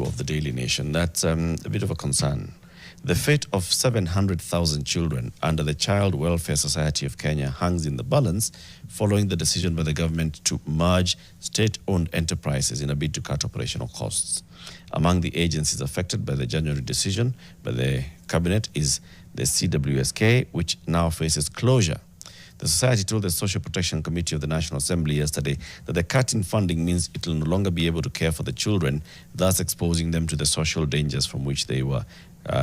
of the Daily Nation. That's a bit of a concern. The fate of 700,000 children under the Child Welfare Society of Kenya hangs in the balance following the decision by the government to merge state-owned enterprises in a bid to cut operational costs. Among the agencies affected by the January decision by the cabinet is the CWSK, which now faces closure. The society told the Social Protection Committee of the National Assembly yesterday that the cut in funding means it will no longer be able to care for the children, thus exposing them to the social dangers from which they were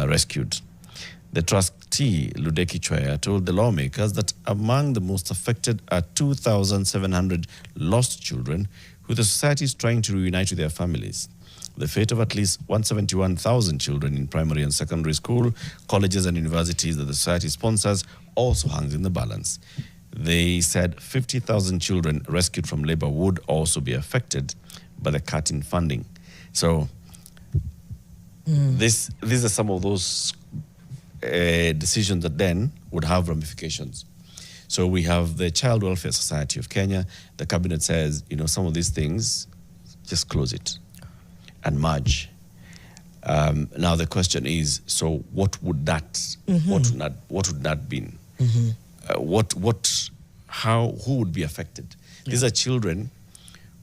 rescued. The trustee, Ludeki Chwea, told the lawmakers that among the most affected are 2,700 lost children who the society is trying to reunite with their families. The fate of at least 171,000 children in primary and secondary school, colleges and universities that the society sponsors also hangs in the balance. They said 50,000 children rescued from labor would also be affected by the cut in funding. So these are some of those decisions that then would have ramifications. So we have the Child Welfare Society of Kenya. The cabinet says, you know, some of these things, just close it and merge. Now the question is, so what would that, what would that be? Who would be affected? These are children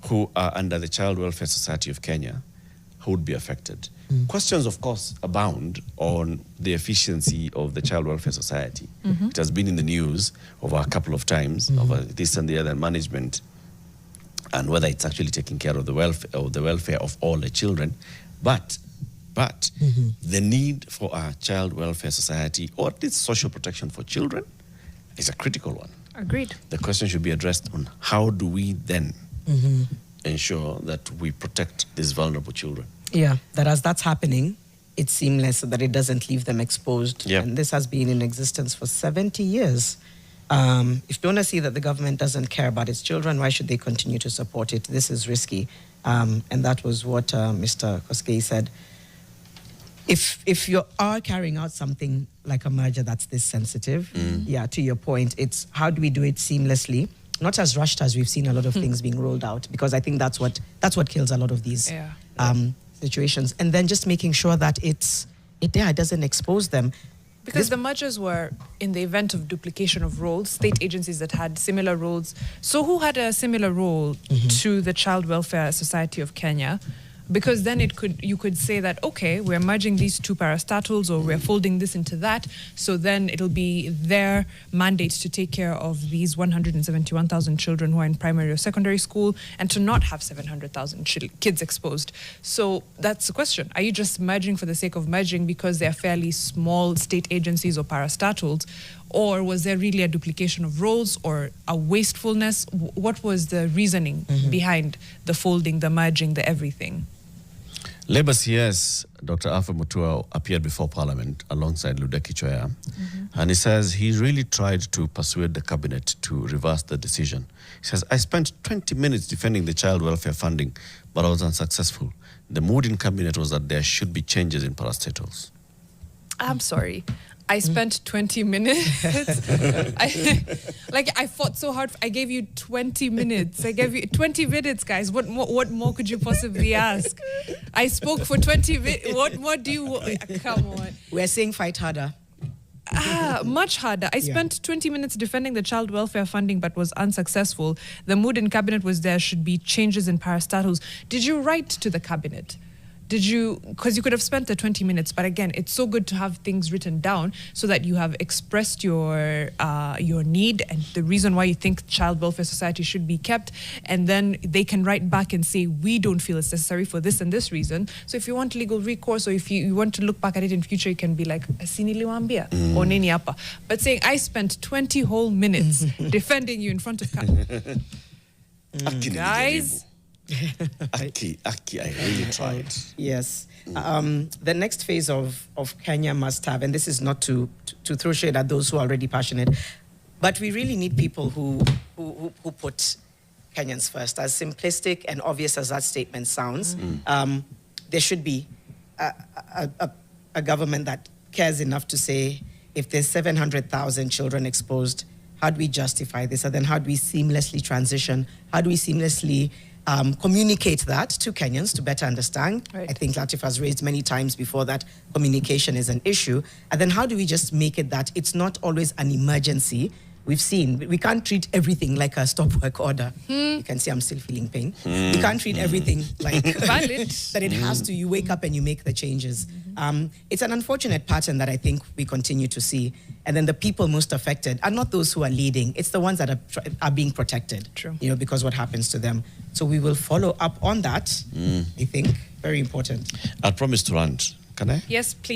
who are under the Child Welfare Society of Kenya who would be affected. Questions, of course, abound on the efficiency of the Child Welfare Society. It has been in the news over a couple of times, over this and the other management, and whether it's actually taking care of the welfare of all the children. But the need for a Child Welfare Society, or at least social protection for children, is a critical one. Agreed. The question should be addressed on how do we then ensure that we protect these vulnerable children. Yeah, that as that's happening, it's seamless so that it doesn't leave them exposed. Yep. And this has been in existence for 70 years. If you want to see that the government doesn't care about its children, why should they continue to support it? This is risky. And that was what Mr. Koskei said. If you are carrying out something like a merger that's this sensitive, yeah, to your point, it's how do we do it seamlessly? Not as rushed as we've seen a lot of things being rolled out, because I think that's what kills a lot of these situations. And then just making sure that it doesn't expose them. Because the mergers were in the event of duplication of roles, state agencies that had similar roles. So who had a similar role to the Child Welfare Society of Kenya? Because then you could say that, okay, we're merging these two parastatals, or we're folding this into that, so then it'll be their mandate to take care of these 171,000 children who are in primary or secondary school, and to not have 700,000 kids exposed. So that's the question. Are you just merging for the sake of merging because they're fairly small state agencies or parastatals? Or was there really a duplication of roles or a wastefulness? What was the reasoning behind the folding, the merging, the everything? Labour CS Dr. Alpha Mutua appeared before Parliament alongside Ludeki Chwea, and he says he really tried to persuade the cabinet to reverse the decision. He says, I spent 20 minutes defending the child welfare funding, but I was unsuccessful. The mood in cabinet was that there should be changes in parastatals. I'm sorry. I spent 20 minutes. I fought so hard. I gave you 20 minutes. I gave you 20 minutes, guys. What more could you possibly ask? I spoke for 20 minutes. What more do you... Come on. We're saying fight harder. Much harder. I spent 20 minutes defending the child welfare funding, but was unsuccessful. The mood in cabinet was there should be changes in parastatals. Did you write to the cabinet? Did you, because you could have spent the 20 minutes, but again, it's so good to have things written down so that you have expressed your need and the reason why you think Child Welfare Society should be kept, and then they can write back and say, we don't feel it's necessary for this and this reason. So if you want legal recourse, or if you want to look back at it in future, you can be like, Sini liwambia, or nini apa. But saying, I spent 20 whole minutes defending you in front of guys... I really tried. Yes. The next phase of Kenya must have, and this is not to throw shade at those who are already passionate, but we really need people who put Kenyans first. As simplistic and obvious as that statement sounds, there should be a government that cares enough to say, if there's 700,000 children exposed, how do we justify this? And then how do we seamlessly transition? How do we seamlessly communicate that to Kenyans to better understand. Right. I think Latif has raised many times before that communication is an issue. And then how do we just make it that it's not always an emergency? We've seen, we can't treat everything like a stop work order. You can see I'm still feeling pain. We can't treat everything like Valid. that it has to, you wake up and you make the changes. It's an unfortunate pattern that I think we continue to see. And then the people most affected are not those who are leading. It's the ones that are being protected. True. You know, because what happens to them. So we will follow up on that, I think. Very important. I promise to rant. Can I? Yes, please.